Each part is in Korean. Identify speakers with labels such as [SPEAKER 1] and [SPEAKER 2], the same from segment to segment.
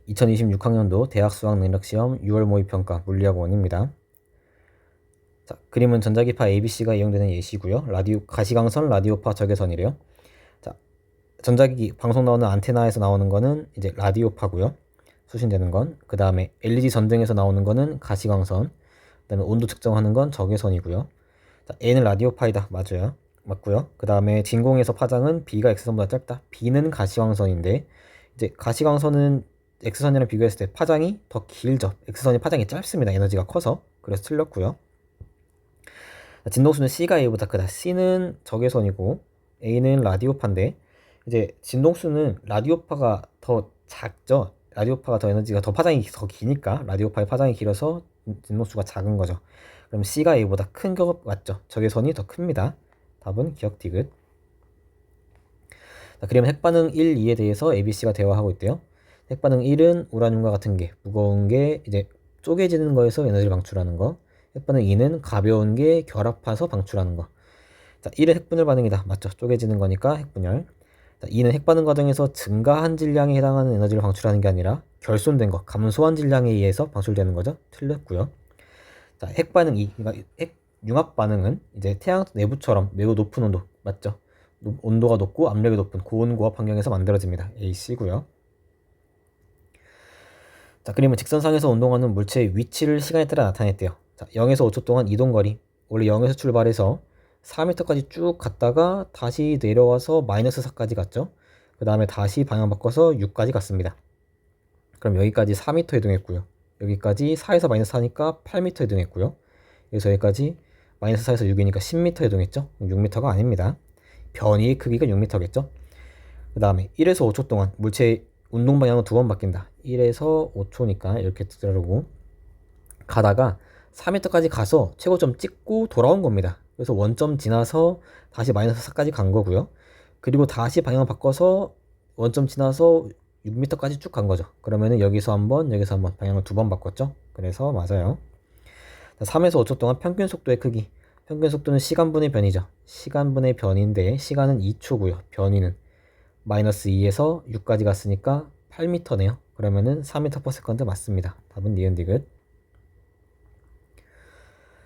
[SPEAKER 1] 2026학년도 대학 수학 능력 시험 6월 모의평가 물리학 1입니다. 자, 그림은 전자기파 ABC가 이용되는 예시고요. 가시광선, 라디오파, 적외선이래요. 자, 전자기기 방송 나오는 안테나에서 나오는 거는 이제 라디오파고요. 수신되는 건. 그 다음에 LED 전등에서 나오는 거는 가시광선. 그 다음에 온도 측정하는 건 적외선이고요. 자, A는 라디오파이다. 맞아요. 맞고요. 그 다음에 진공에서 파장은 B가 X선보다 짧다. B는 가시광선인데 이제 가시광선은 X선이랑 비교했을 때 파장이 더 길죠. X선이 파장이 짧습니다. 에너지가 커서. 그래서 틀렸고요. 진동수는 C가 A보다 크다. C는 적외선이고 A는 라디오파인데 이제 진동수는 라디오파가 더 작죠. 라디오파가 더 에너지가 더 파장이 더 기니까 라디오파의 파장이 길어서 진동수가 작은 거죠. 그럼 C가 A보다 큰 거 맞죠? 적외선이 더 큽니다. 답은 기억 디귿. 자, 그럼 핵반응 1, 2에 대해서 ABC가 대화하고 있대요. 핵반응 1은 우라늄과 같은 게 무거운 게 이제 쪼개지는 거에서 에너지를 방출하는 거. 핵반응 2는 가벼운 게 결합해서 방출하는 거. 자, 1은 핵분열 반응이다. 맞죠? 쪼개지는 거니까 핵분열. 자, 2는 핵반응 과정에서 증가한 질량에 해당하는 에너지를 방출하는 게 아니라 결손된 거, 감소한 질량에 의해서 방출되는 거죠. 틀렸고요. 자, 핵반응 2, 그러니까 핵융합 반응은 이제 태양 내부처럼 매우 높은 온도, 맞죠? 온도가 높고 압력이 높은 고온고압 환경에서 만들어집니다. AC고요. 자, 그림은 직선상에서 운동하는 물체의 위치를 시간에 따라 나타냈대요. 자, 0에서 5초 동안 이동거리. 원래 0에서 출발해서 4m까지 쭉 갔다가 다시 내려와서 마이너스 4까지 갔죠. 그 다음에 다시 방향 바꿔서 6까지 갔습니다. 그럼 여기까지 4m 이동했고요. 여기까지 4에서 마이너스 4니까 8m 이동했고요. 여기서 여기까지 마이너스 4에서 6이니까 10m 이동했죠. 6m가 아닙니다. 변이의 크기가 6m겠죠. 그 다음에 1에서 5초 동안 물체의 운동 방향은 두 번 바뀐다. 1에서 5초니까 이렇게 자르고 가다가 4m까지 가서 최고점 찍고 돌아온 겁니다. 그래서 원점 지나서 다시 마이너스 4까지 간 거고요. 그리고 다시 방향 바꿔서 원점 지나서 6m까지 쭉 간 거죠. 그러면은 여기서 한번 여기서 한번 방향을 두 번 바꿨죠. 그래서 맞아요. 3에서 5초 동안 평균 속도의 크기. 평균 속도는 시간분의 변이죠. 시간분의 변인데 시간은 2초고요. 변이는 마이너스 2에서 6까지 갔으니까 8m네요. 그러면은 4m/s 맞습니다. 답은 니은 디귿.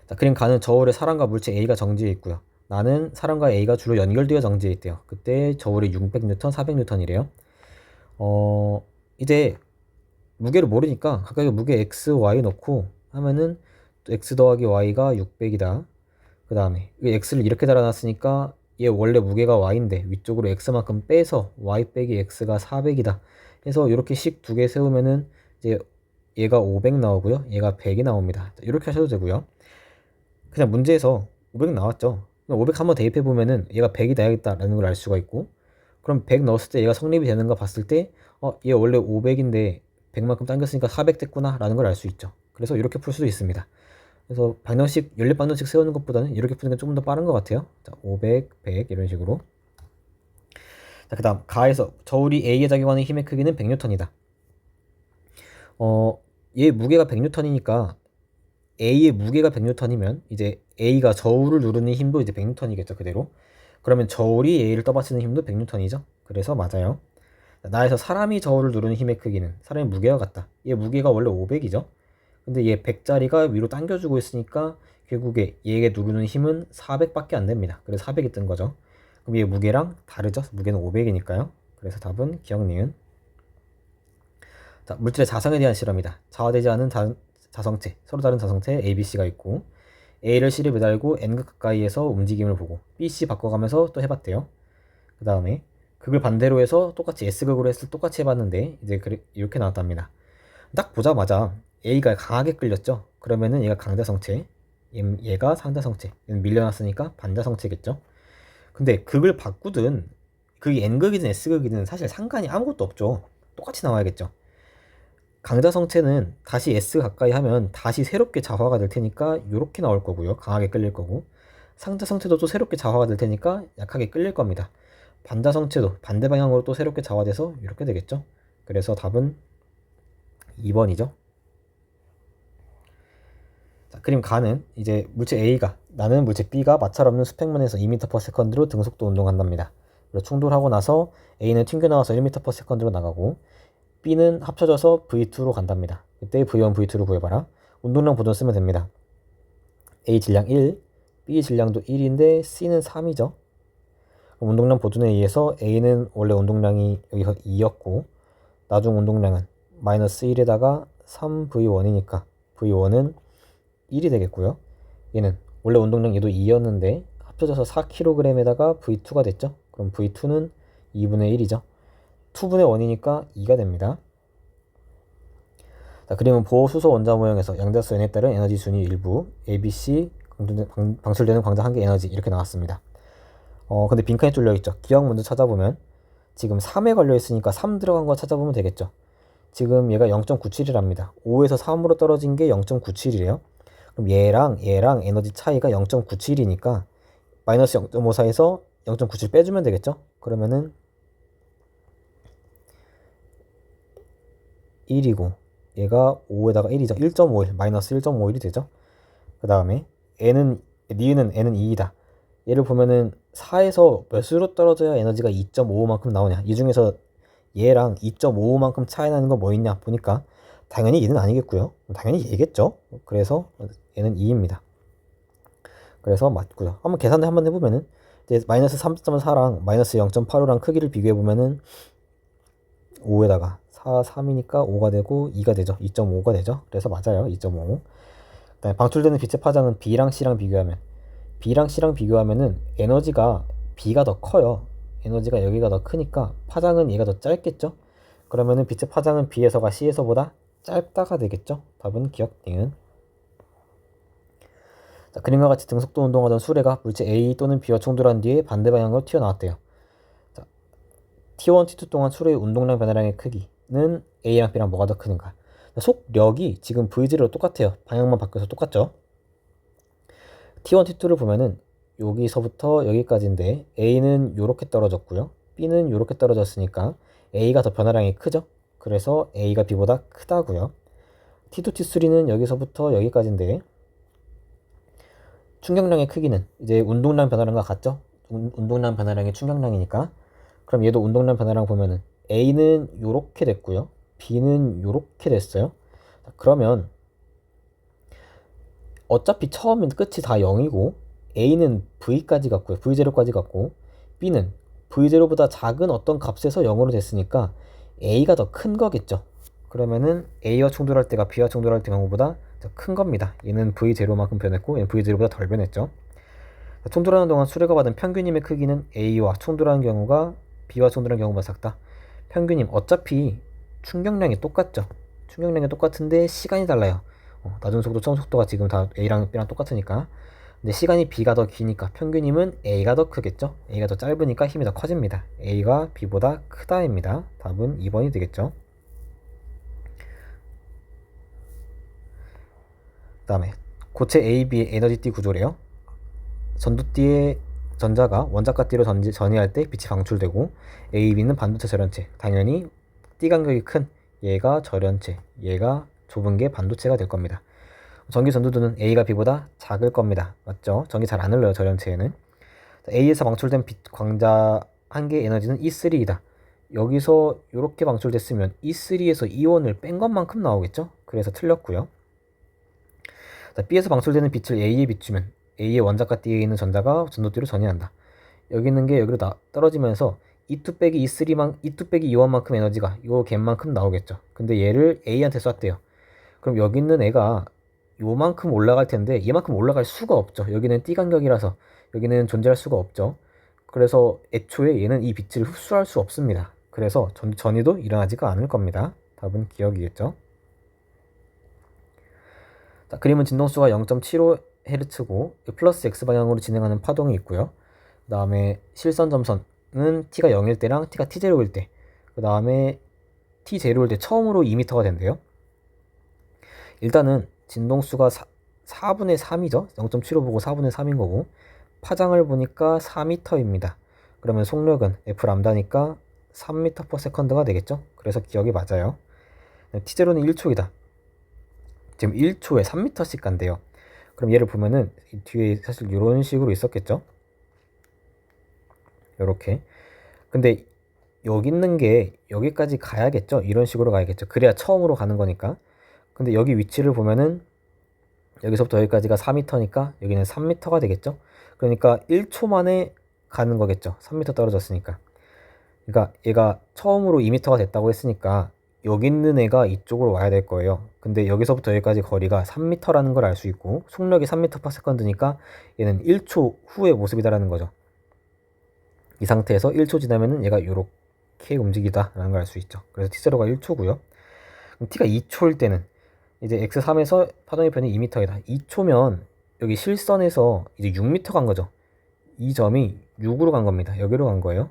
[SPEAKER 1] 자, 그림 가는 저울에 사람과 물체 A가 정지해 있고요. 나는 사람과 A가 주로 연결되어 정지해 있대요. 그때 저울이 600N, 400N이래요. 이제 무게를 모르니까 각각의 무게 X, Y 넣고 하면은 X 더하기 Y가 600이다. 그 다음에 X를 이렇게 달아놨으니까 얘 원래 무게가 Y인데 위쪽으로 X만큼 빼서 Y 빼기 X가 400이다. 그래서 이렇게 식 두 개 세우면은 이제 얘가 500 나오고요. 얘가 100이 나옵니다. 이렇게 하셔도 되고요. 그냥 문제에서 500 나왔죠. 500 한번 대입해 보면은 얘가 100이 나야겠다라는 걸 알 수가 있고, 그럼 100 넣었을 때 얘가 성립이 되는가 봤을 때 얘 원래 500인데 100만큼 당겼으니까 400 됐구나 라는 걸 알 수 있죠. 그래서 이렇게 풀 수도 있습니다. 그래서 방정식, 연립 방정식 세우는 것보다는 이렇게 푸는 게 조금 더 빠른 것 같아요. 자, 500, 100 이런 식으로. 자, 그 다음 가에서 저울이 A에 작용하는 힘의 크기는 100N이다. 얘 무게가 100N이니까 A의 무게가 100N이면 이제 A가 저울을 누르는 힘도 이제 100N이겠죠, 그대로. 그러면 저울이 A를 떠받치는 힘도 100N이죠. 그래서 맞아요. 나에서 사람이 저울을 누르는 힘의 크기는 사람의 무게와 같다. 얘 무게가 원래 500이죠. 근데 얘 100짜리가 위로 당겨주고 있으니까 결국에 얘에 누르는 힘은 400밖에 안 됩니다. 그래서 400이 뜬 거죠. 그럼 얘 무게랑 다르죠? 무게는 500이니까요. 그래서 답은 기억 니은. 자, 물질의 자성에 대한 실험이다. 자화되지 않은 자성체, 서로 다른 자성체 A, B, C가 있고 A를 C를 매달고 N극 가까이에서 움직임을 보고 B, C 바꿔가면서 또 해봤대요. 그 다음에 극을 반대로 해서 똑같이 S극으로 해서 똑같이 해봤는데 이제 이렇게 나왔답니다. 딱 보자마자 A가 강하게 끌렸죠. 그러면은 얘가 강자성체, 얘가 상자성체, 얘는 밀려났으니까 반자성체겠죠. 근데 극을 바꾸든 극이 N극이든 S극이든 사실 상관이 아무것도 없죠. 똑같이 나와야겠죠. 강자성체는 다시 S 가까이 하면 다시 새롭게 자화가 될 테니까 이렇게 나올 거고요. 강하게 끌릴 거고. 상자성체도 또 새롭게 자화가 될 테니까 약하게 끌릴 겁니다. 반자성체도 반대 방향으로 또 새롭게 자화돼서 이렇게 되겠죠. 그래서 답은 2번이죠. 자, 그림 가는 이제 물체 A가 나는 물체 B가 마찰 없는 수평면에서 2m/s로 등속도 운동한답니다. 그리고 충돌하고 나서 A는 튕겨 나와서 1m/s로 나가고 B는 합쳐져서 V2로 간답니다. 그때 V1, V2를 구해봐라. 운동량 보존 쓰면 됩니다. A 질량 1, B 질량도 1인데 C는 3이죠. 운동량 보존에 의해서 A는 원래 운동량이 여기서 2였고 나중 운동량은 마이너스 1에다가 3V1이니까 V1은 1이 되겠고요. 얘는 원래 운동량 얘도 2였는데 합쳐져서 4kg에다가 V2가 됐죠. 그럼 V2는 2분의 1이죠. 2분의 1이니까 2가 됩니다. 자, 그림은 보호수소 원자 모형에서 양자수 n에 따른 에너지 순위 일부 ABC 방출되는 광자 한계 에너지 이렇게 나왔습니다. 근데 빈칸이 뚫려 있죠. 기억 먼저 찾아보면 지금 3에 걸려 있으니까 3 들어간 거 찾아보면 되겠죠. 지금 얘가 0.97이랍니다. 5에서 3으로 떨어진 게 0.97이래요. 그럼 얘랑 에너지 차이가 0.97이니까 마이너스 0.54에서 0.97 빼주면 되겠죠. 그러면은 1이고 얘가 5에다가 1이죠. 1.51 마이너스 1.51이 되죠. 그 다음에 n은 2이다. 얘를 보면은 4에서 몇으로 떨어져야 에너지가 2.55만큼 나오냐. 이 중에서 얘랑 2.55만큼 차이 나는 거 뭐 있냐 보니까 당연히 얘는 아니겠고요. 당연히 얘겠죠. 그래서 얘는 2입니다. 그래서 맞고요. 한번 계산을 한번 해보면은 이제 마이너스 3.4랑 마이너스 0.85랑 크기를 비교해보면은 5에다가 4, 3이니까 5가 되고 2가 되죠. 2.5가 되죠. 그래서 맞아요. 2.5. 그다음에 방출되는 빛의 파장은 B랑 C랑 비교하면 B랑 C랑 비교하면은 에너지가 B가 더 커요. 에너지가 여기가 더 크니까 파장은 얘가 더 짧겠죠. 그러면은 빛의 파장은 B에서가 C에서보다 짧다가 되겠죠. 답은 기억 니은. 자, 그림과 같이 등속도 운동하던 수레가 물체 A 또는 B와 충돌한 뒤에 반대 방향으로 튀어나왔대요. 자, T1, T2 동안 수레의 운동량 변화량의 크기는 A랑 B랑 뭐가 더 크는가? 속력이 지금 V0로 똑같아요. 방향만 바뀌어서 똑같죠. T1, T2를 보면은 여기서부터 여기까지인데 A는 요렇게 떨어졌고요. B는 요렇게 떨어졌으니까 A가 더 변화량이 크죠. 그래서 A가 B보다 크다고요. T2, T3는 여기서부터 여기까지인데 충격량의 크기는 이제 운동량 변화량과 같죠. 운동량 변화량이 충격량이니까. 그럼 얘도 운동량 변화량 보면은 A는 요렇게 됐고요. B는 요렇게 됐어요. 자, 그러면 어차피 처음엔 끝이 다 0이고 A는 V까지 갔고요. V0까지 갔고 B는 V0보다 작은 어떤 값에서 0으로 됐으니까 A가 더 큰 거겠죠. 그러면은 A와 충돌할 때가 B와 충돌할 때 경우보다 더 큰 겁니다. 얘는 V0만큼 변했고 얘는 V0보다 덜 변했죠. 충돌하는 동안 수레가 받은 평균임의 크기는 A와 충돌하는 경우가 B와 충돌하는 경우보다 작다. 평균임 어차피 충격량이 똑같죠. 충격량이 똑같은데 시간이 달라요. 낮은 속도, 처음 속도가 지금 다 A랑 B랑 똑같으니까. 근데 시간이 B가 더 기니까 평균임은 A가 더 크겠죠. A가 더 짧으니까 힘이 더 커집니다. A가 B보다 크다입니다. 답은 2번이 되겠죠. 그 다음에 고체 AB의 에너지띠 구조래요. 전도띠의 전자가 원자과 띠로 전이할 때 빛이 방출되고 AB는 반도체 절연체. 당연히 띠 간격이 큰 얘가 절연체, 얘가 좁은 게 반도체가 될 겁니다. 전기 전도도는 A가 B보다 작을 겁니다. 맞죠? 전기 잘 안 흘러요, 절연체에는. A에서 방출된 빛 광자 한계 에너지는 E3이다. 여기서 이렇게 방출됐으면 E3에서 이온을 뺀 것만큼 나오겠죠? 그래서 틀렸고요. B에서 방출되는 빛을 A에 비추면 A의 원자과 띠에 있는 전자가 전도띠로 전이한다. 여기 있는 게 여기로 떨어지면서 E2 빼기 E2 빼기 E1만큼 에너지가 요 갭만큼 나오겠죠. 근데 얘를 A한테 쐈대요. 그럼 여기 있는 애가 요만큼 올라갈 텐데 얘만큼 올라갈 수가 없죠. 여기는 띠 간격이라서 여기는 존재할 수가 없죠. 그래서 애초에 얘는 이 빛을 흡수할 수 없습니다. 그래서 전이도 일어나지가 않을 겁니다. 답은 기억이겠죠. 자, 그림은 진동수가 0.75Hz고 플러스 X방향으로 진행하는 파동이 있고요. 그 다음에 실선 점선은 T가 0일 때랑 T가 T0일 때, 그 다음에 T0일 때 처음으로 2m가 된대요. 일단은 진동수가 4분의 3이죠. 0.75 보고 4분의 3인 거고 파장을 보니까 4m입니다. 그러면 속력은 F람다니까 3m/s가 되겠죠. 그래서 기억이 맞아요. T0는 1초이다. 지금 1초에 3m씩 간대요. 그럼 얘를 보면은 뒤에 사실 이런 식으로 있었겠죠. 요렇게. 근데 여기 있는 게 여기까지 가야겠죠. 이런 식으로 가야겠죠. 그래야 처음으로 가는 거니까. 근데 여기 위치를 보면은 여기서부터 여기까지가 4m니까 여기는 3m가 되겠죠. 그러니까 1초 만에 가는 거겠죠. 3m 떨어졌으니까. 그러니까 얘가 처음으로 2m가 됐다고 했으니까 여기 있는 애가 이쪽으로 와야 될 거예요. 근데 여기서부터 여기까지 거리가 3m라는 걸 알 수 있고 속력이 3m/s니까 얘는 1초 후의 모습이다라는 거죠. 이 상태에서 1초 지나면은 얘가 이렇게 움직이다라는 걸 알 수 있죠. 그래서 t0가 1초고요. t가 2초일 때는 이제 x3에서 파동의 편이 2m이다. 2초면 여기 실선에서 이제 6m 간 거죠. 이 점이 6으로 간 겁니다. 여기로 간 거예요.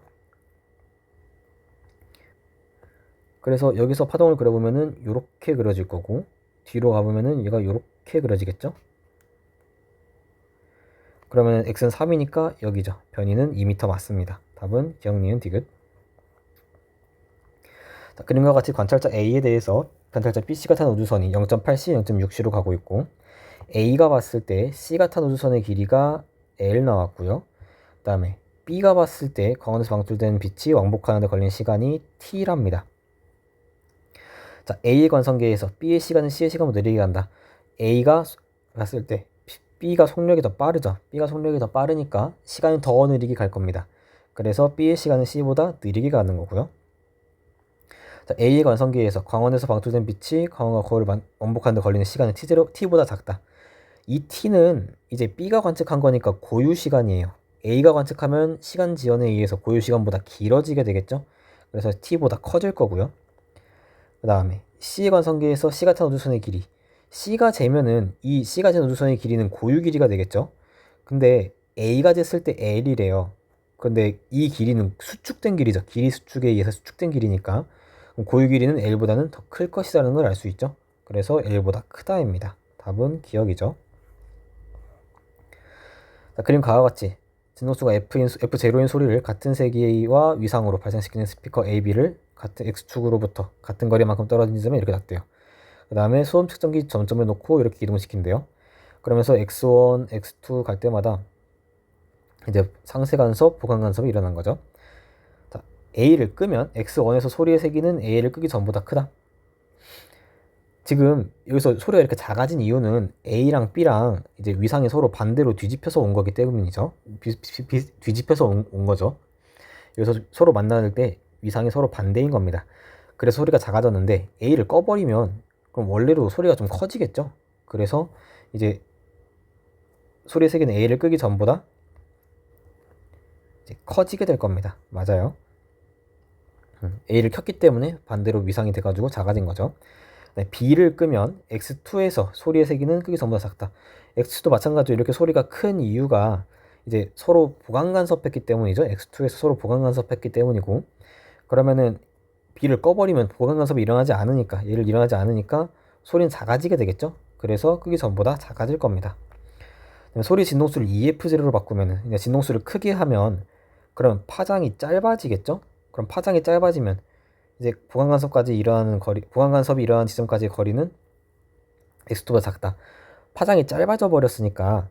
[SPEAKER 1] 그래서 여기서 파동을 그려보면은 이렇게 그려질 거고 뒤로 가보면은 얘가 이렇게 그려지겠죠. 그러면 x는 3이니까 여기죠. 변이는 2m 맞습니다. 답은 기억, 니은, 디귿. 자, 그림과 같이 관찰자 A에 대해서 관찰자 BC가 탄 우주선이 0.8C, 0.6C로 가고 있고 A가 봤을 때 C가 탄 우주선의 길이가 L 나왔고요. 그 다음에 B가 봤을 때 광원에서 방출된 빛이 왕복하는 데 걸린 시간이 T랍니다. 자, A의 관성계에서 B의 시간은 C의 시간보다 느리게 간다. A가 봤을 때 B가 속력이 더 빠르죠. B가 속력이 더 빠르니까 시간이 더 느리게 갈 겁니다. 그래서 B의 시간은 C보다 느리게 가는 거고요. 자, A의 관성계에서 광원에서 방출된 빛이 광원과 거울을 왕복하는 데 걸리는 시간은 T보다 작다. 이 T는 이제 B가 관측한 거니까 고유 시간이에요. A가 관측하면 시간 지연에 의해서 고유 시간보다 길어지게 되겠죠. 그래서 T보다 커질 거고요. 그 다음에 C의 관성계에서 C가 탄 우주선의 길이 C가 재면은 이 C가 잰 우주선의 길이는 고유 길이가 되겠죠. 근데 A가 쟀을 때 L이래요. 근데 이 길이는 수축된 길이죠. 길이 수축에 의해서 수축된 길이니까 고유 길이는 L보다는 더 클 것이라는 걸 알 수 있죠. 그래서 L보다 크다입니다. 답은 기억이죠. 자, 그림 가와 같이 진동수가 F0인 소리를 같은 세기와 위상으로 발생시키는 스피커 AB를 같은 X축으로부터 같은 거리만큼 떨어진 지점에 이렇게 놨대요. 그 다음에 소음 측정기 점점에 놓고 이렇게 이동시킨대요. 그러면서 X1, X2 갈 때마다 이제 상세 간섭, 보강 간섭이 일어난 거죠. 자, A를 끄면 X1에서 소리의 세기는 A를 끄기 전보다 크다. 지금 여기서 소리가 이렇게 작아진 이유는 A랑 B랑 이제 위상이 서로 반대로 뒤집혀서 온 거기 때문이죠. 뒤집혀서 온 거죠. 여기서 서로 만날 때 위상이 서로 반대인 겁니다. 그래서 소리가 작아졌는데 A를 꺼버리면 그럼 원래로 소리가 좀 커지겠죠. 그래서 이제 소리의 세기는 A를 끄기 전보다 이제 커지게 될 겁니다. 맞아요. A를 켰기 때문에 반대로 위상이 돼가지고 작아진 거죠. B를 끄면 X2에서 소리의 세기는 끄기 전보다 작다. X2도 마찬가지로 이렇게 소리가 큰 이유가 이제 서로 보강 간섭했기 때문이죠. X2에서 서로 보강 간섭했기 때문이고 그러면은 B를 꺼버리면 보강 간섭이 일어나지 않으니까 얘를 일어나지 않으니까 소리는 작아지게 되겠죠. 그래서 끄기 전보다 작아질 겁니다. 소리 진동수를 EF0로 바꾸면 진동수를 크게 하면 그럼 파장이 짧아지겠죠. 그럼 파장이 짧아지면 이제 보강 간섭까지 일어나는 거리, 보강 간섭이 일어나는 지점까지의 거리는 X2가 작다. 파장이 짧아져 버렸으니까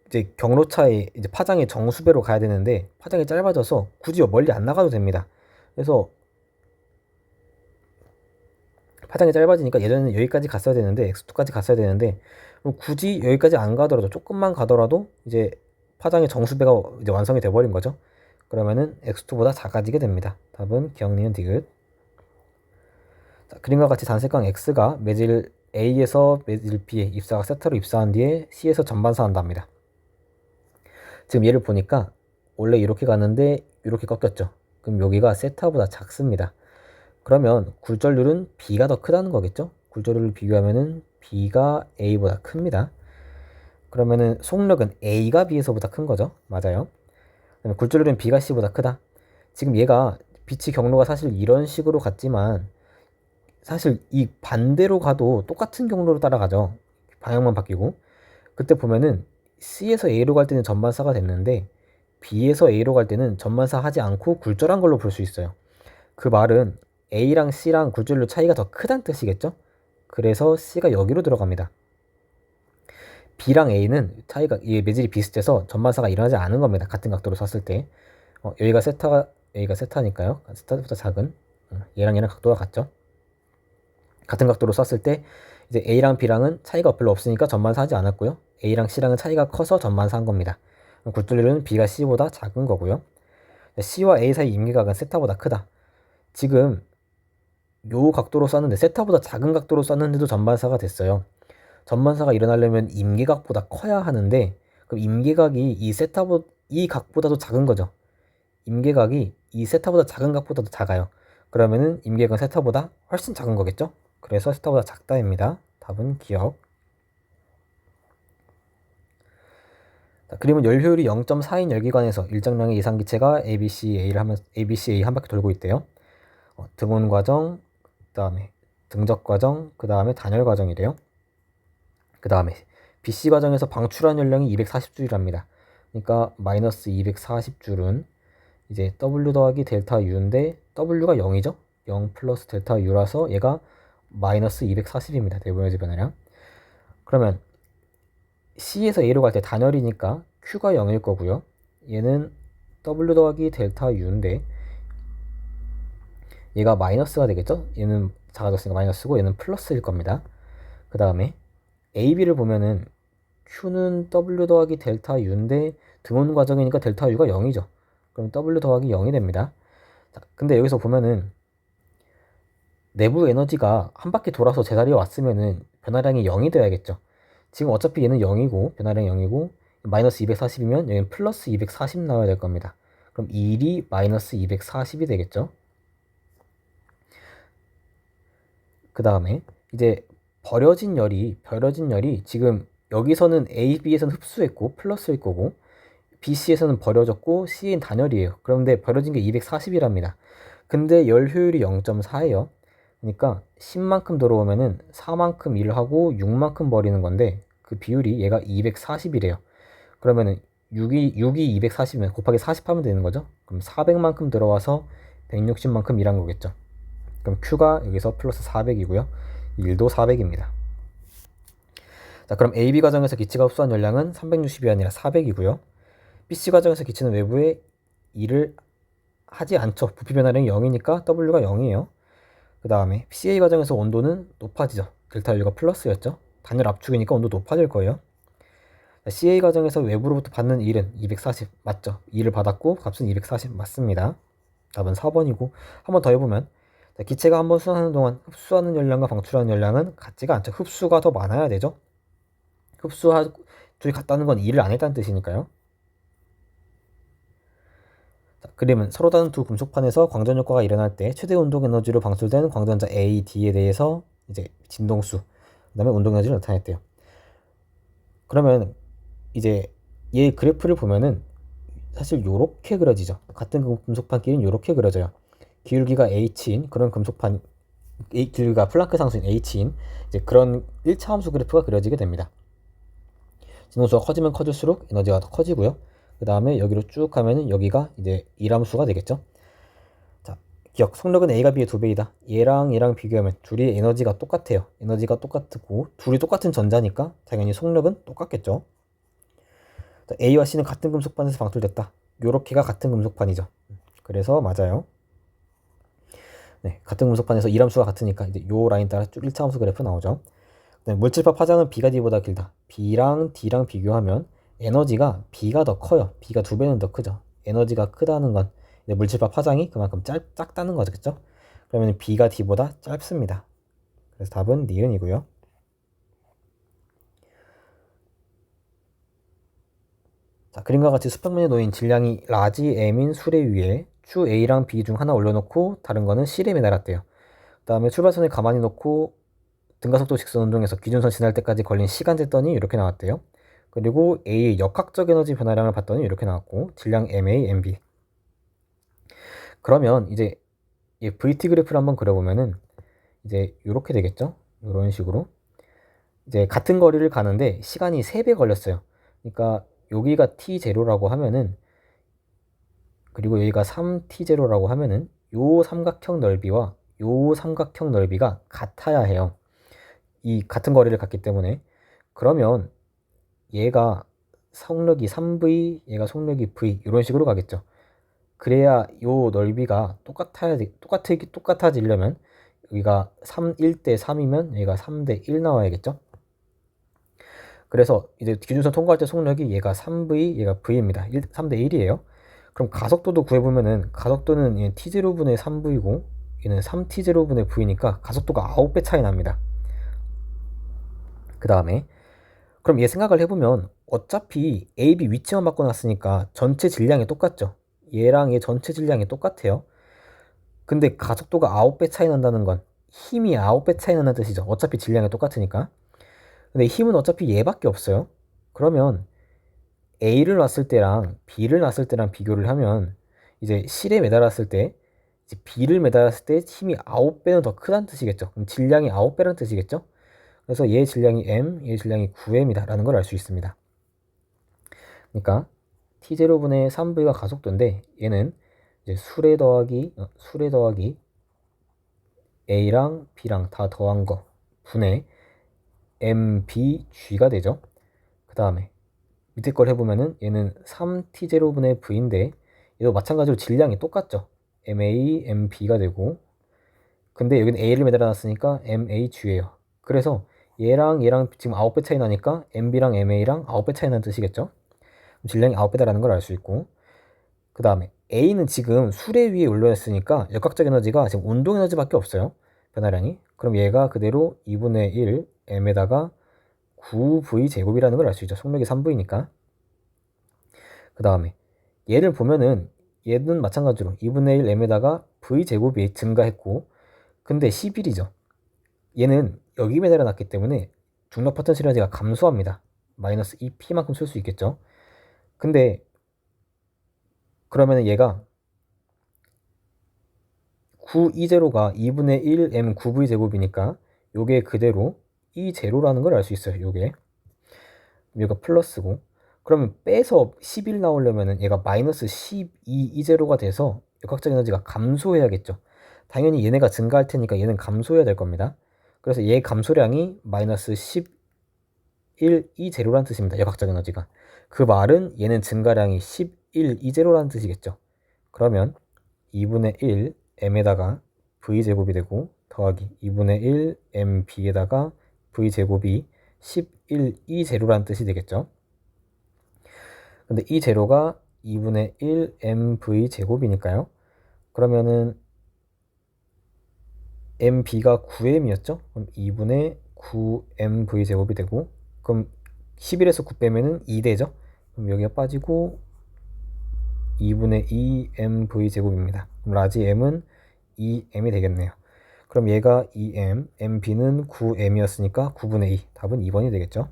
[SPEAKER 1] 이제 경로차에 이제 파장의 정수배로 가야 되는데 파장이 짧아져서 굳이 멀리 안 나가도 됩니다. 그래서 파장이 짧아지니까 예전에는 여기까지 갔어야 되는데 X2까지 갔어야 되는데 그럼 굳이 여기까지 안 가더라도 조금만 가더라도 이제 파장의 정수배가 이제 완성이 돼 버린 거죠. 그러면은 X2보다 작아지게 됩니다. 답은 기억, 니은, 디귿. 자, 그림과 같이 단색광 X가 매질 A에서 매질 B에 입사가 세타로 입사한 뒤에 C에서 전반사한답니다. 지금 얘를 보니까 원래 이렇게 갔는데 이렇게 꺾였죠. 그럼 여기가 세타보다 작습니다. 그러면 굴절률은 B가 더 크다는 거겠죠? 굴절률을 비교하면은 B가 A보다 큽니다. 그러면은 속력은 A가 B에서보다 큰 거죠? 맞아요. 굴절률은 B가 C보다 크다. 지금 얘가 빛의 경로가 사실 이런 식으로 갔지만 사실 이 반대로 가도 똑같은 경로로 따라가죠. 방향만 바뀌고. 그때 보면은 C에서 A로 갈 때는 전반사가 됐는데 B에서 A로 갈 때는 전반사 하지 않고 굴절한 걸로 볼 수 있어요. 그 말은 A랑 C랑 굴절률 차이가 더 크다는 뜻이겠죠? 그래서 C가 여기로 들어갑니다. B랑 A는 차이가 매질이 비슷해서 전반사가 일어나지 않은 겁니다. 같은 각도로 섰을 때 여기가 세타가 A가 세타니까요. 세타보다 작은 얘랑 각도가 같죠. 같은 각도로 쐈을 때 이제 A랑 B랑은 차이가 별로 없으니까 전반사 하지 않았고요. A랑 C랑은 차이가 커서 전반사 한 겁니다. 굴뚝률은 B가 C보다 작은 거고요. C와 A 사이 임계각은 세타보다 크다. 지금 요 각도로 쐈는데 세타보다 작은 각도로 쐈는데도 전반사가 됐어요. 전반사가 일어나려면 임계각보다 커야 하는데 그럼 임계각이 이 각보다도 작은 거죠. 임계각이 이 세타보다 작은 각보다도 작아요. 그러면은 임계각은 세타보다 훨씬 작은 거겠죠? 그래서 세타보다 작다입니다. 답은 기억. 자, 그림은 열 효율이 0.4인 열기관에서 일정량의 이상기체가 ABCA 한 바퀴 돌고 있대요. 등온 과정, 그 다음에 등적 과정, 그 다음에 단열 과정이래요. 그 다음에 BC 과정에서 방출한 연량이 240줄이랍니다. 그러니까 마이너스 240줄은 이제 W 더하기 델타 U인데 W가 0이죠? 0 플러스 델타 U라서 얘가 마이너스 240입니다. 내부에너지 변화량. 그러면 C에서 A로 갈 때 단열이니까 Q가 0일 거고요. 얘는 W 더하기 델타 U인데 얘가 마이너스가 되겠죠? 얘는 작아졌으니까 마이너스고 얘는 플러스일 겁니다. 그 다음에 AB를 보면은 Q는 W 더하기 델타 U인데 등온 과정이니까 델타 U가 0이죠. 그럼 W 더하기 0이 됩니다. 자, 근데 여기서 보면은 내부 에너지가 한 바퀴 돌아서 제자리에 왔으면은 변화량이 0이 돼야겠죠. 지금 어차피 얘는 0이고 변화량이 0이고 마이너스 240이면 여기는 플러스 240 나와야 될 겁니다. 그럼 1이 마이너스 240이 되겠죠. 그 다음에 이제 버려진 열이 지금 여기서는 A, B에서는 흡수했고 플러스일 거고 BC에서는 버려졌고 C엔 단열이에요. 그런데 버려진 게 240이랍니다. 근데 열 효율이 0.4예요. 그러니까 10만큼 들어오면은 4만큼 일을 하고 6만큼 버리는 건데 그 비율이 얘가 240이래요. 그러면은 6이 240이면 곱하기 40 하면 되는 거죠. 그럼 400만큼 들어와서 160만큼 일한 거겠죠. 그럼 Q가 여기서 플러스 400이고요. 1도 400입니다. 자, 그럼 AB 과정에서 기체가 흡수한 열량은 360이 아니라 400이고요. BC 과정에서 기체는 외부에 일을 하지 않죠. 부피 변화량이 0이니까 W가 0이에요. 그 다음에 CA 과정에서 온도는 높아지죠. 델타 U가 플러스였죠. 단열 압축이니까 온도 높아질 거예요. CA 과정에서 외부로부터 받는 일은 240 맞죠? 일을 받았고 값은 240 맞습니다. 답은 4번이고 한 번 더 해보면 기체가 한 번 순환하는 동안 흡수하는 열량과 방출하는 열량은 같지가 않죠. 흡수가 더 많아야 되죠. 둘이 같다는 건 일을 안 했다는 뜻이니까요. 자, 그림은 서로 다른 두 금속판에서 광전 효과가 일어날 때 최대 운동 에너지로 방출된 광전자 A, D에 대해서 이제 진동수, 그 다음에 운동 에너지를 나타냈대요. 그러면 이제 얘 그래프를 보면은 사실 요렇게 그려지죠. 같은 금속판끼리는 요렇게 그려져요. 기울기가 H인 그런 금속판, 기울기가 플랑크 상수인 H인 이제 그런 1차 함수 그래프가 그려지게 됩니다. 진동수가 커지면 커질수록 에너지가 더 커지고요. 그 다음에 여기로 쭉 가면은 여기가 이제 1함수가 되겠죠. 자, 기억, 속력은 A가 B의 2배이다. 얘랑 비교하면 둘이 에너지가 똑같아요. 에너지가 똑같고 둘이 똑같은 전자니까 당연히 속력은 똑같겠죠. 자, A와 C는 같은 금속판에서 방출됐다. 요렇게가 같은 금속판이죠. 그래서 맞아요. 네, 같은 금속판에서 1함수가 같으니까 이제 요 라인 따라 쭉 1차 함수 그래프 나오죠. 물질파 파장은 B가 D보다 길다. B랑 D랑 비교하면 에너지가 B가 더 커요. B가 2배는 더 크죠. 에너지가 크다는 건 물질파 파장이 그만큼 작다는 거겠죠. 그러면 B가 D보다 짧습니다. 그래서 답은 니은이고요. 자, 그림과 같이 수평면에 놓인 질량이 라지 M인 수레 위에 추 A랑 B 중 하나 올려놓고 다른 거는 C에 매달았대요. 그 다음에 출발선을 가만히 놓고 등가속도 직선 운동에서 기준선 지날 때까지 걸린 시간 쟀더니 이렇게 나왔대요. 그리고 A의 역학적 에너지 변화량을 봤더니 이렇게 나왔고 질량 MA, MB. 그러면 이제 이 VT 그래프를 한번 그려보면은 이제 이렇게 되겠죠. 이런 식으로 이제 같은 거리를 가는데 시간이 3배 걸렸어요. 그러니까 여기가 T0라고 하면은 그리고 여기가 3T0라고 하면은 요 삼각형 넓이와 요 삼각형 넓이가 같아야 해요. 이 같은 거리를 갔기 때문에. 그러면 얘가 속력이 3V, 얘가 속력이 V 이런 식으로 가겠죠. 그래야 요 넓이가 똑같아지려면 여기가 1대 3이면 여기가 3대 1 나와야겠죠? 그래서 이제 기준선 통과할 때 속력이 얘가 3v, 얘가 v입니다. 3대 1이에요. 그럼 가속도도 구해보면은 가속도는 얘는 t0분의 3v고 얘는 3t0분의 v니까 가속도가 9배 차이 납니다. 그 다음에 그럼 얘 생각을 해보면 어차피 A, B 위치만 바꿔놨으니까 전체 질량이 똑같죠. 얘랑 얘 전체 질량이 똑같아요. 근데 가속도가 9배 차이 난다는 건 힘이 9배 차이 난다는 뜻이죠. 어차피 질량이 똑같으니까. 근데 힘은 어차피 얘밖에 없어요. 그러면 A를 놨을 때랑 B를 놨을 때랑 비교를 하면 이제 실에 매달았을 때 이제 B를 매달았을 때 힘이 9배는 더 크다는 뜻이겠죠. 그럼 질량이 9배라는 뜻이겠죠. 그래서 얘 질량이 M, 얘 질량이 9M이다 라는 걸 알 수 있습니다. 그러니까 T0분의 3V가 가속도인데 얘는 이제 수레 더하기 A랑 B랑 다 더한 거 분의 MBG가 되죠. 그 다음에 밑에 걸 해보면은 얘는 3T0분의 V인데 얘도 마찬가지로 질량이 똑같죠. MA, MB가 되고 근데 여기는 A를 매달아놨으니까 MH예요. 그래서 얘랑 지금 9배 차이 나니까 MB랑 MA랑 9배 차이 나는 뜻이겠죠. 질량이 9배다라는 걸 알 수 있고 그 다음에 A는 지금 수레 위에 올려있으니까 역학적 에너지가 지금 운동 에너지밖에 없어요. 변화량이. 그럼 얘가 그대로 2분의 1 M에다가 9V 제곱이라는 걸 알 수 있죠. 속력이 3V니까. 그 다음에 얘를 보면은 얘는 마찬가지로 2분의 1 M에다가 V 제곱이 증가했고 근데 11이죠. 얘는 여기 매달아 놨기 때문에 중력 포텐셜 에너지가 감소합니다. 마이너스 2P만큼 쓸 수 있겠죠. 근데 그러면은 얘가 9E0가 2분의 1 M 9V 제곱이니까 요게 그대로 E0라는 걸 알 수 있어요. 요게 얘가 플러스고 그러면 빼서 11 나오려면은 얘가 마이너스 12 E0가 돼서 역학적 에너지가 감소해야겠죠. 당연히 얘네가 증가할 테니까 얘는 감소해야 될 겁니다. 그래서 얘 감소량이 마이너스 11 E0라는 뜻입니다. 역학적 에너지가. 그 말은 얘는 증가량이 11 E0라는 뜻이겠죠. 그러면 2분의 1 M에다가 V제곱이 되고 더하기 2분의 1 MB에다가 V제곱이 11 E0라는 뜻이 되겠죠. 근데 이 제로가 2분의 1 MV제곱이니까요. 그러면은 MB가 9M이었죠? 그럼 2분의 9MV제곱이 되고 그럼 11에서 9 빼면은 2되죠? 그럼 여기가 빠지고 2분의 2MV제곱입니다. 그럼 라지 M은 2M이 되겠네요. 그럼 얘가 2M, MB는 9M이었으니까 9분의 2. 답은 2번이 되겠죠?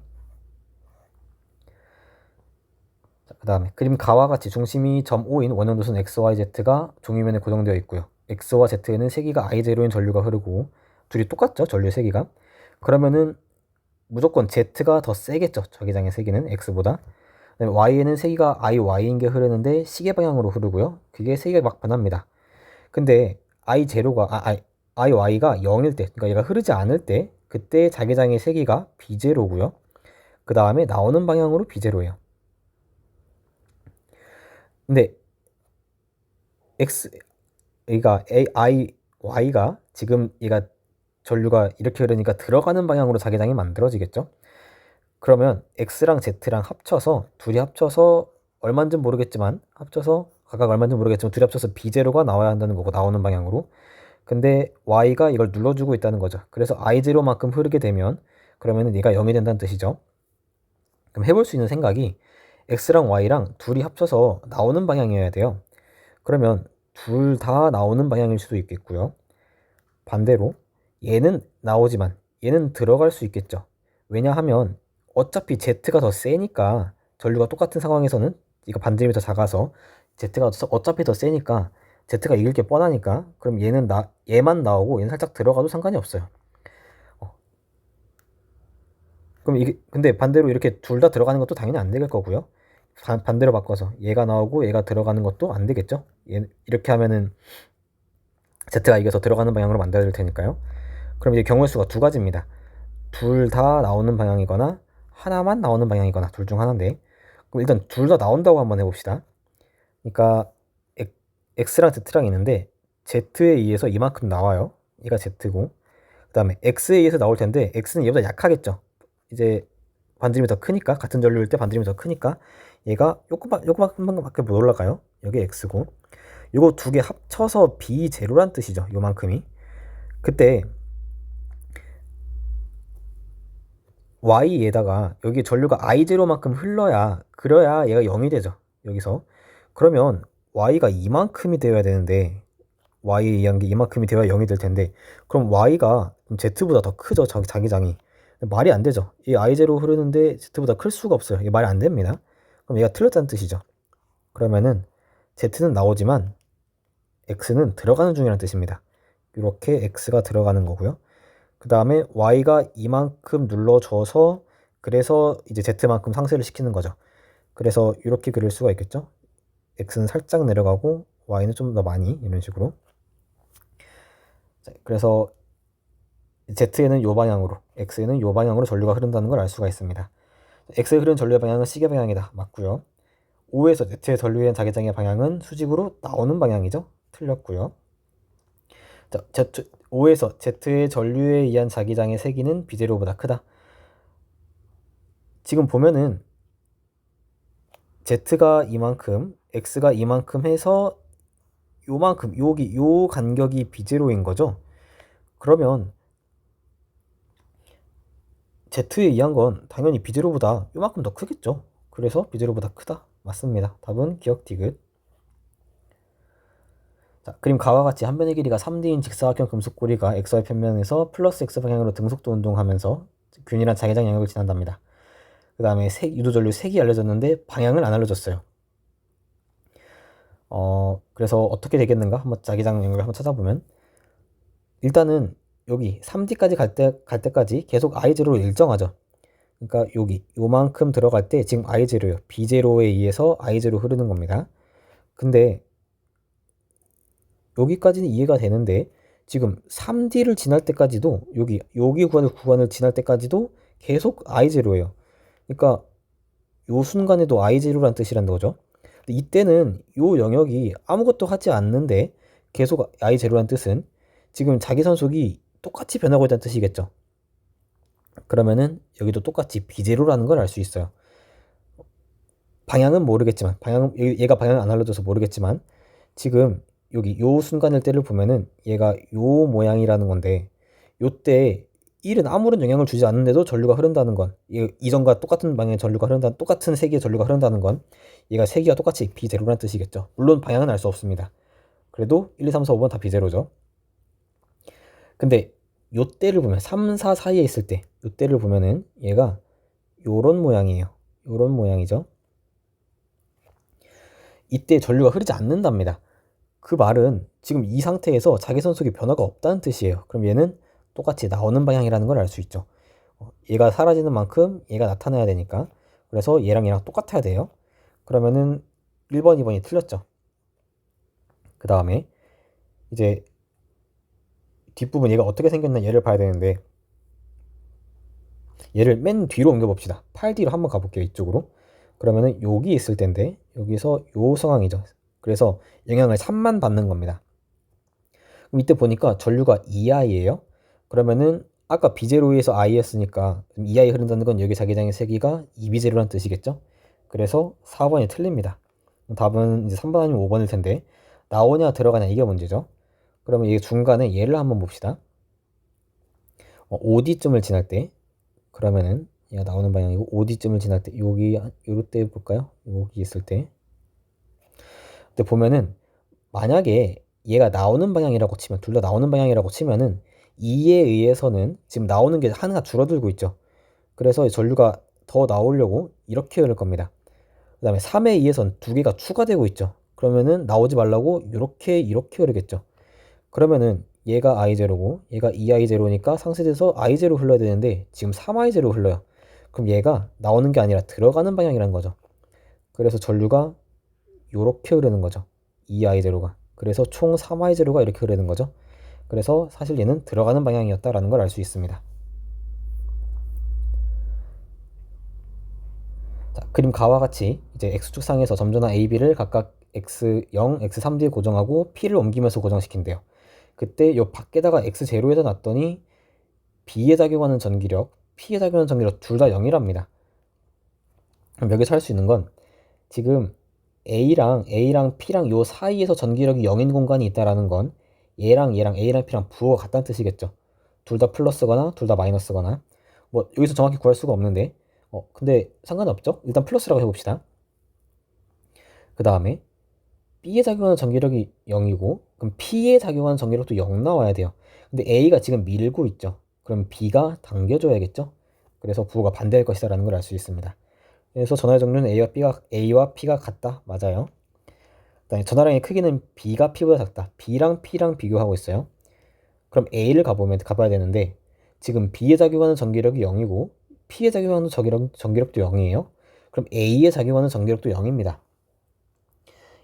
[SPEAKER 1] 그 다음에 그림 가와 같이 중심이 점 O인 원형도선 XYZ가 종이면에 고정되어 있고요. X와 Z에는 세기가 I0인 전류가 흐르고 둘이 똑같죠? 전류의 세기가. 그러면은 무조건 Z가 더 세겠죠? 저기장의 세기는 X보다. 그다음에 Y에는 세기가 IY인 게 흐르는데 시계 방향으로 흐르고요. 그게 세기가 막 변합니다. 근데 IY가 0일 때, 그러니까 얘가 흐르지 않을 때 그때 자기장의 세기가 B0고요. 그 다음에 나오는 방향으로 B0예요. 근데 Y가 지금 얘가 전류가 이렇게 흐르니까 들어가는 방향으로 자기장이 만들어지겠죠. 그러면 X랑 Z랑 둘이 합쳐서 얼마인지 모르겠지만 각각 얼마인지 모르겠지만 둘이 합쳐서 B0가 나와야 한다는 거고 나오는 방향으로. 근데 Y가 이걸 눌러주고 있다는 거죠. 그래서 I0만큼 흐르게 되면 그러면은 얘가 0이 된다는 뜻이죠. 그럼 해볼 수 있는 생각이 X랑 Y랑 둘이 합쳐서 나오는 방향이어야 돼요. 그러면 둘 다 나오는 방향일 수도 있겠고요. 반대로 얘는 나오지만 얘는 들어갈 수 있겠죠. 왜냐하면 어차피 Z가 더 세니까 전류가 똑같은 상황에서는 이거 반지름이 더 작아서 Z가 어차피 더 세니까 Z가 이길 게 뻔하니까 그럼 얘만 나오고 얘는 살짝 들어가도 상관이 없어요. 그럼 이게 근데 반대로 이렇게 둘 다 들어가는 것도 당연히 안 될 거고요. 반대로 바꿔서 얘가 나오고 얘가 들어가는 것도 안 되겠죠. 이렇게 하면은 Z가 이겨서 들어가는 방향으로 만들어야 될 테니까요. 그럼 이제 경우의 수가 두 가지입니다. 둘 다 나오는 방향이거나 하나만 나오는 방향이거나 둘 중 하나인데 그럼 일단 둘 다 나온다고 한번 해봅시다. 그러니까 x랑 z랑 있는데 z에 의해서 이만큼 나와요. 얘가 z고 그 다음에 x에 의해서 나올 텐데 x는 얘보다 약하겠죠. 이제 반지름이 더 크니까, 같은 전류일 때 반지름이 더 크니까 얘가 요거만큼밖에 못 올라가요. 여기 x고 요거 두 개 합쳐서 b0란 뜻이죠. 요만큼이. 그때 y에다가 여기 전류가 I0만큼 그래야 얘가 0이 되죠. 여기서. 그러면 y가 이만큼이 되어야 되는데 y에 의한 게 이만큼이 되어야 0이 될 텐데, 그럼 y가 z보다 더 크죠. 자기장이. 말이 안 되죠. 이 I0 흐르는데 z보다 클 수가 없어요. 이게 말이 안 됩니다. 그럼 얘가 틀렸다는 뜻이죠. 그러면은 z는 나오지만 x는 들어가는 중이라는 뜻입니다. 이렇게 x가 들어가는 거고요. 그 다음에 y가 이만큼 눌러줘서 그래서 이제 z만큼 상쇄를 시키는 거죠. 그래서 이렇게 그릴 수가 있겠죠. x는 살짝 내려가고 y는 좀 더 많이, 이런 식으로. 자, 그래서 z에는 요 방향으로, x에는 요 방향으로 전류가 흐른다는 걸 알 수가 있습니다. x에 흐르는 전류의 방향은 시계 방향이다. 맞고요. O에서 z의 전류의 자기장의 방향은 수직으로 나오는 방향이죠. 틀렸고요. 자, O에서 Z의 전류에 의한 자기장의 세기는 B0보다 크다. 지금 보면은 Z가 이만큼, X가 이만큼 해서 요만큼, 요 간격이 B0인 거죠. 그러면 Z에 의한 건 당연히 B0보다 요만큼 더 크겠죠. 그래서 B0보다 크다. 맞습니다. 답은 기억 디귿. 자, 그림 가와 같이 한 변의 길이가 3D인 직사각형 금속고리가 XY 평면에서 플러스 X 방향으로 등속도 운동하면서 균일한 자기장 영역을 지난답니다. 그 다음에 유도전류 색이 알려졌는데 방향을 안 알려줬어요. 그래서 어떻게 되겠는가? 한번 자기장 영역을 한번 찾아보면, 일단은 여기 3D까지 갈 때까지 계속 I0로 일정하죠. 그러니까 여기 요만큼 들어갈 때 지금 I0요. B0에 의해서 I0 흐르는 겁니다. 근데 여기까지는 이해가 되는데 지금 3D를 지날 때까지도 여기 구간을 지날 때까지도 계속 I0예요. 그러니까 요 순간에도 I0란 뜻이란 거죠. 근데 이때는 요 영역이 아무것도 하지 않는데 계속 I0란 뜻은 지금 자기 선속이 똑같이 변하고 있다는 뜻이겠죠. 그러면은 여기도 똑같이 B0라는 걸 알 수 있어요. 방향은 모르겠지만, 얘가 방향을 안 알려줘서 모르겠지만, 지금 여기 요 순간일 때를 보면은 얘가 요 모양이라는 건데, 요때 1은 아무런 영향을 주지 않는데도 전류가 흐른다는 건, 이전과 똑같은 방향의 전류가 흐른다는, 똑같은 세기의 전류가 흐른다는 건 얘가 세기와 똑같이 B0라는 뜻이겠죠. 물론 방향은 알 수 없습니다. 그래도 1, 2, 3, 4, 5번 다 B0죠. 근데 요때를 보면 3, 4 사이에 있을 때 요때를 보면은 얘가 요런 모양이에요. 요런 모양이죠. 이때 전류가 흐르지 않는답니다. 그 말은 지금 이 상태에서 자기선속의 변화가 없다는 뜻이에요. 그럼 얘는 똑같이 나오는 방향이라는 걸 알 수 있죠. 얘가 사라지는 만큼 얘가 나타나야 되니까. 그래서 얘랑 똑같아야 돼요. 그러면은 1번, 2번이 틀렸죠. 그 다음에 이제 뒷부분 얘가 어떻게 생겼나 얘를 봐야 되는데, 얘를 맨 뒤로 옮겨봅시다. 8D로 한번 가볼게요. 이쪽으로. 그러면은 여기 있을 텐데 여기서 요 상황이죠. 그래서 영향을 3만 받는 겁니다. 그럼 이때 보니까 전류가 2I예요. 그러면은 아까 B0에서 I였으니까 2I 흐른다는 건 여기 자기장의 세기가 2B0라는 뜻이겠죠. 그래서 4번이 틀립니다. 답은 이제 3번 아니면 5번일 텐데, 나오냐 들어가냐 이게 문제죠. 그러면 이 중간에 얘를 한번 봅시다. 5D쯤을 지날 때, 그러면은 얘가 나오는 방향이고 5D쯤을 지날 때 여기 요때 볼까요? 여기 있을 때. 근데 보면은 만약에 얘가 나오는 방향이라고 치면, 둘 다 나오는 방향이라고 치면은 2에 의해서는 지금 나오는 게 하나가 줄어들고 있죠. 그래서 전류가 더 나오려고 이렇게 흐를 겁니다. 그 다음에 3에 의해서는 두 개가 추가되고 있죠. 그러면은 나오지 말라고 이렇게 흐르겠죠. 그러면은 얘가 I0고 얘가 2I0니까 상쇄돼서 I0 흘러야 되는데 지금 3I0 흘러요. 그럼 얘가 나오는 게 아니라 들어가는 방향이라는 거죠. 그래서 전류가 이렇게 흐르는 거죠. 2I0가. 그래서 총 3I0가 이렇게 흐르는 거죠. 그래서 사실 얘는 들어가는 방향이었다라는 걸 알 수 있습니다. 자, 그림 가와 같이 이제 X축상에서 점조나 AB를 각각 x0, x3D에 고정하고 P를 옮기면서 고정시킨대요. 그때 요 밖에다가 x0에다 놨더니 B에 작용하는 전기력, P에 작용하는 전기력 둘 다 0이랍니다. 그럼 여기서 할 수 있는 건 지금 A랑 P랑 요 사이에서 전기력이 0인 공간이 있다라는 건 얘랑 A랑 P랑 부호가 같다는 뜻이겠죠. 둘 다 플러스거나 둘 다 마이너스거나 뭐 여기서 정확히 구할 수가 없는데 근데 상관없죠. 일단 플러스라고 해봅시다. 그 다음에 B에 작용하는 전기력이 0이고 그럼 P에 작용하는 전기력도 0 나와야 돼요. 근데 A가 지금 밀고 있죠. 그럼 B가 당겨줘야겠죠. 그래서 부호가 반대할 것이다라는 걸 알 수 있습니다. 그래서 전하의 종류는 A와 P가 같다. 맞아요. 그다음에 전하량의 크기는 B가 P보다 작다. B랑 P랑 비교하고 있어요. 그럼 A를 가봐야 되는데 지금 B에 작용하는 전기력이 0이고 P에 작용하는 전기력도 0이에요. 그럼 A에 작용하는 전기력도 0입니다.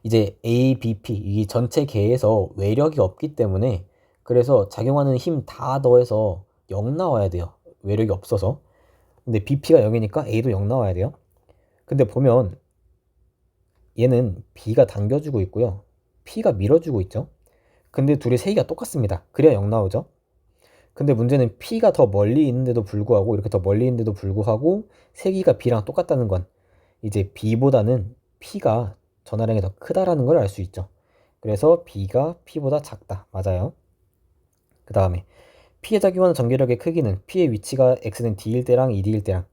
[SPEAKER 1] 이제 A, B, P 이 전체 계에서 외력이 없기 때문에 그래서 작용하는 힘 다 더해서 0 나와야 돼요. 외력이 없어서. 근데 BP가 0이니까 A도 0 나와야 돼요. 근데 보면 얘는 B가 당겨주고 있고요. P가 밀어주고 있죠. 근데 둘의 세기가 똑같습니다. 그래야 0 나오죠. 근데 문제는 P가 더 멀리 있는데도 불구하고 이렇게 더 멀리 있는데도 불구하고 세기가 B랑 똑같다는 건 이제 B보다는 P가 전하량이 더 크다라는 걸 알 수 있죠. 그래서 B가 P보다 작다. 맞아요. 그 다음에 P에 작용하는 전기력의 크기는 P의 위치가 X는 D일 때랑 2D일 때랑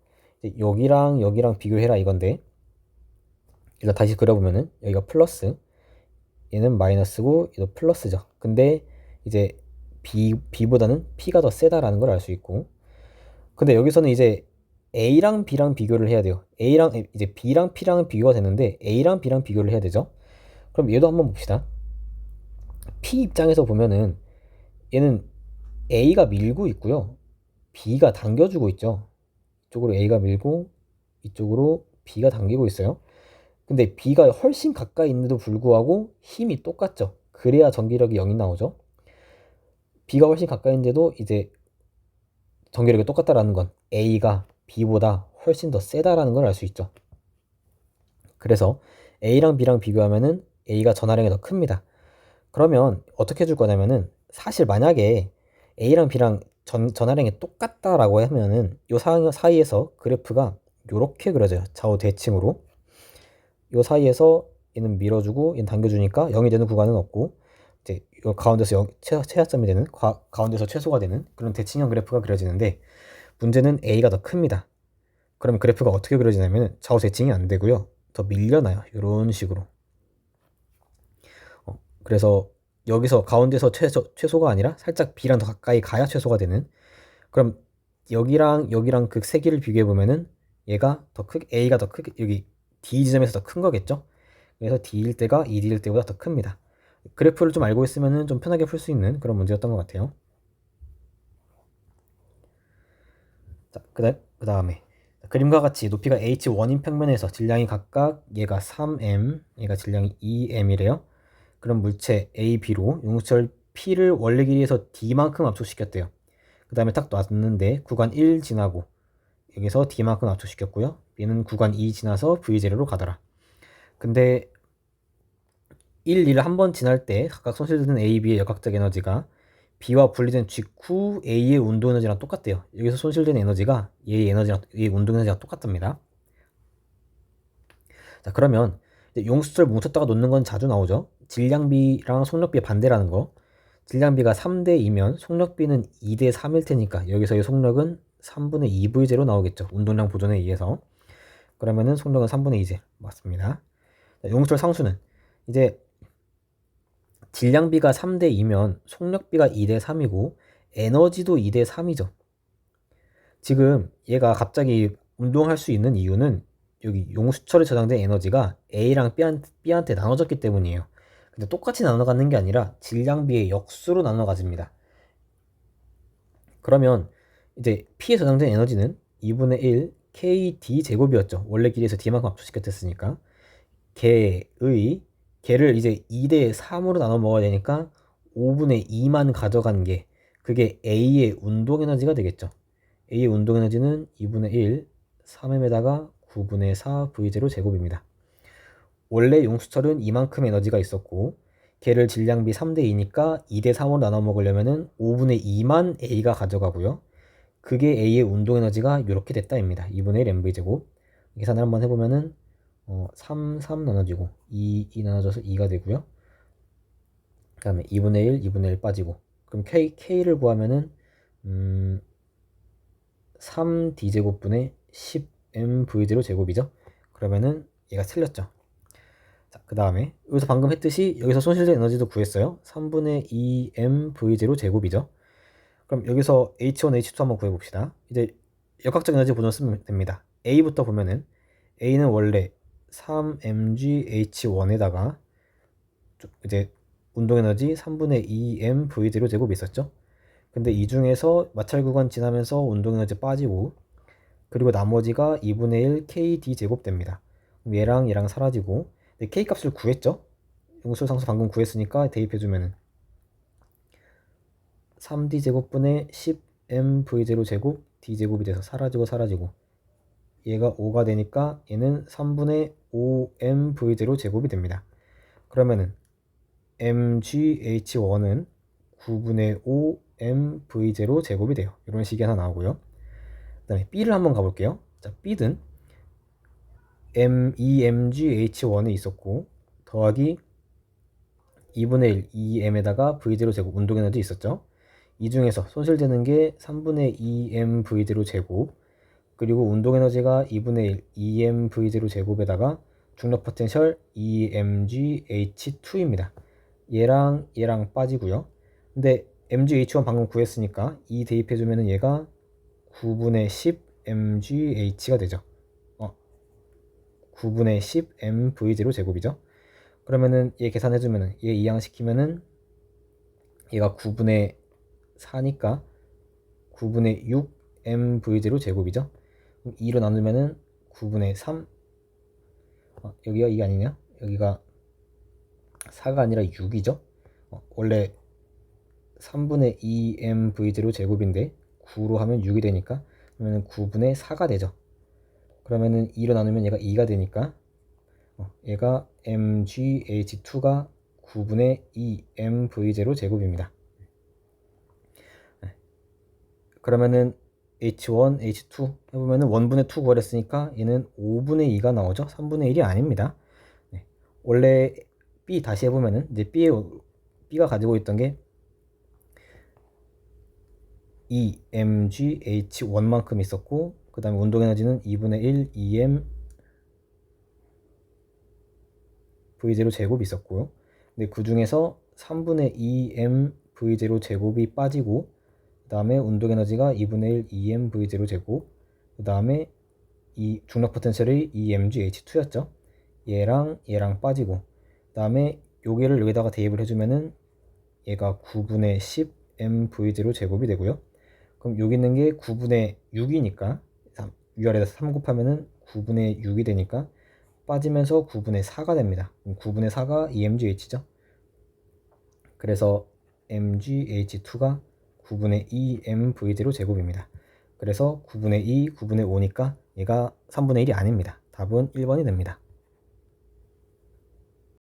[SPEAKER 1] 여기랑 비교해라 이건데 일단 다시 그려보면은 여기가 플러스 얘는 마이너스고 얘도 플러스죠. 근데 이제 B보다는 P가 더 세다라는 걸 알 수 있고 근데 여기서는 이제 A랑 B랑 비교를 해야 돼요. 이제 B랑 P랑은 비교가 되는데 A랑 B랑 비교를 해야 되죠. 그럼 얘도 한번 봅시다. P 입장에서 보면은 얘는 A가 밀고 있고요. B가 당겨주고 있죠. 이쪽으로 A가 밀고 이쪽으로 B가 당기고 있어요. 근데 B가 훨씬 가까이 있는데도 불구하고 힘이 똑같죠. 그래야 전기력이 0이 나오죠. B가 훨씬 가까이 있는데도 이제 전기력이 똑같다라는 건 A가 B보다 훨씬 더 세다라는 걸 알 수 있죠. 그래서 A랑 B랑 비교하면은 A가 전하량이 더 큽니다. 그러면 어떻게 해줄 거냐면은 사실 만약에 A랑 B랑 전하량이 똑같다라고 하면은 요 사이에서 그래프가 요렇게 그려져요. 좌우 대칭으로. 요 사이에서 얘는 밀어주고 얘는 당겨주니까 0이 되는 구간은 없고 이제 요 가운데서 최하점이 되는 가운데서 최소가 되는 그런 대칭형 그래프가 그려지는데 문제는 A가 더 큽니다. 그러면 그래프가 어떻게 그려지냐면 좌우 대칭이 안 되고요. 더 밀려나요. 이런 식으로. 그래서 여기서 가운데서 최소가 아니라 살짝 B랑 더 가까이 가야 최소가 되는 그럼 여기랑 그 세 개를 비교해 보면은 얘가 더 크게 A가 더 크게 여기 D 지점에서 더 큰 거겠죠. 그래서 D일 때가 2D일 때보다 더 큽니다. 그래프를 좀 알고 있으면은 좀 편하게 풀 수 있는 그런 문제였던 것 같아요. 자, 그 다음에 그림과 같이 높이가 h1인 평면에서 질량이 각각 얘가 3m, 얘가 질량이 2m이래요. 그럼 물체 A, B로 용수철 P를 원래 길이에서 D만큼 압축시켰대요. 그 다음에 딱 놨는데 구간 1 지나고 여기서 D만큼 압축시켰고요. B는 구간 2 지나서 V0로 가더라. 근데 1, 2를 한 번 지날 때 각각 손실되는 A, B의 역학적 에너지가 B와 분리된 직후 A의 운동 에너지랑 똑같대요. 여기서 손실된 에너지가 얘의 운동 에너지랑 똑같답니다. 자, 그러면 용수철 뭉쳤다가 놓는 건 자주 나오죠. 질량비랑 속력비의 반대라는 거. 질량비가 3대2면 속력비는 2대3일 테니까 여기서의 속력은 3분의 2V제로 나오겠죠. 운동량 보존에 의해서. 그러면은 속력은 3분의 2제. 맞습니다. 자, 용수철 상수는 이제 질량비가 3대2면 속력비가 2대3이고 에너지도 2대3이죠. 지금 얘가 갑자기 운동할 수 있는 이유는 여기 용수철에 저장된 에너지가 A랑 B한테 나눠졌기 때문이에요. 근데 똑같이 나눠 갖는 게 아니라 질량비의 역수로 나눠 가집니다. 그러면 이제 P에 저장된 에너지는 2분의 1 KD 제곱이었죠. 원래 길이에서 D만큼 압축시켰으니까 걔를 이제 2대 3으로 나눠 먹어야 되니까 5분의 2만 가져간 게 그게 A의 운동 에너지가 되겠죠. A의 운동 에너지는 2분의 1 3m에다가 9분의 4 V0 제곱입니다. 원래 용수철은 이만큼 에너지가 있었고 걔를 질량비 3대2니까 2대3으로 나눠 먹으려면은 5분의 2만 A가 가져가고요. 그게 A의 운동 에너지가 이렇게 됐다입니다. 2분의 1 mv 제곱. 계산을 한번 해보면은 3 나눠지고 2 나눠져서 2가 되고요. 그 다음에 2분의 1, 2분의 1 빠지고, 그럼 K를 구하면은 3D제곱분의 10mv0 제곱이죠. 그러면은 얘가 틀렸죠. 자, 그 다음에 여기서 방금 했듯이 여기서 손실된 에너지도 구했어요. 3분의 2mv0 제곱이죠. 그럼 여기서 H1, H2 한번 구해봅시다. 이제 역학적 에너지 보존 쓰면 됩니다. A부터 보면은 A는 원래 3mgH1에다가 이제 운동 에너지 3분의 2mv0 제곱이 있었죠. 근데 이 중에서 마찰 구간 지나면서 운동 에너지 빠지고, 그리고 나머지가 2분의 1 kd 제곱 됩니다. 얘랑 얘랑 사라지고, k 값을 구했죠. 용수상수 방금 구했으니까 대입해주면은 3d 제곱분의 10mv0 제곱 d제곱이 돼서 사라지고 얘가 5가 되니까 얘는 3분의 5mv0 제곱이 됩니다. 그러면은 mgh1은 9분의 5mv0 제곱이 돼요. 이런 식이 하나 나오고요. 그 다음에 B를 한번 가볼게요. 자, B는 mgh1이 있었고 더하기 2분의 1 2m에다가 v0 제곱 운동 에너지 있었죠. 이 중에서 손실되는 게 3분의 2mv0 제곱, 그리고 운동 에너지가 2분의 1 2mv0 제곱에다가 중력 포텐셜 2mgh2입니다. 얘랑 얘랑 빠지고요. 근데 mgh1 방금 구했으니까 이 대입해주면은 얘가 9분의 10 mgh가 되죠. 9분의 10 mv0 제곱이죠. 그러면은 얘 계산해주면은 얘 이항시키면은 얘가 9분의 4니까 9분의 6 mv0 제곱이죠. 2로 나누면은 9분의 3. 여기가 이게 아니냐? 여기가 4가 아니라 6이죠. 원래 3분의 2mv0 제곱인데 9로 하면 6이 되니까 그러면은 9분의 4가 되죠. 그러면은 2로 나누면 얘가 2가 되니까 얘가 mgh2가 9분의 2mv0 제곱입니다. 그러면은 h1, h2 해보면은 1분의 2 구하랬으니까 얘는 5분의 2가 나오죠. 3분의 1이 아닙니다. 원래 B 다시 해보면은 이제 B가 가지고 있던 게 mgh1만큼 있었고, 그 다음에 운동 에너지는 2분의 1 2mv0 제곱이 있었고요. 근데 그 중에서 3분의 2mv0 제곱이 빠지고, 그 다음에 운동 에너지가 2분의 1 2mv0 제곱, 그 다음에 이 중력 포텐셜이 mgh2였죠. 얘랑 얘랑 빠지고, 그 다음에 여기를 여기다가 대입을 해주면은 얘가 9분의 10 mv0 제곱이 되고요. 그럼 여기 있는 게 9분의 6이니까 위아래에서 3 곱하면은 9분의 6이 되니까 빠지면서 9분의 4가 됩니다. 9분의 4가 EMGH죠. 그래서 MGH2가 9분의 2mv0 제곱입니다. 그래서 9분의 2, 9분의 5니까 얘가 3분의 1이 아닙니다. 답은 1번이 됩니다.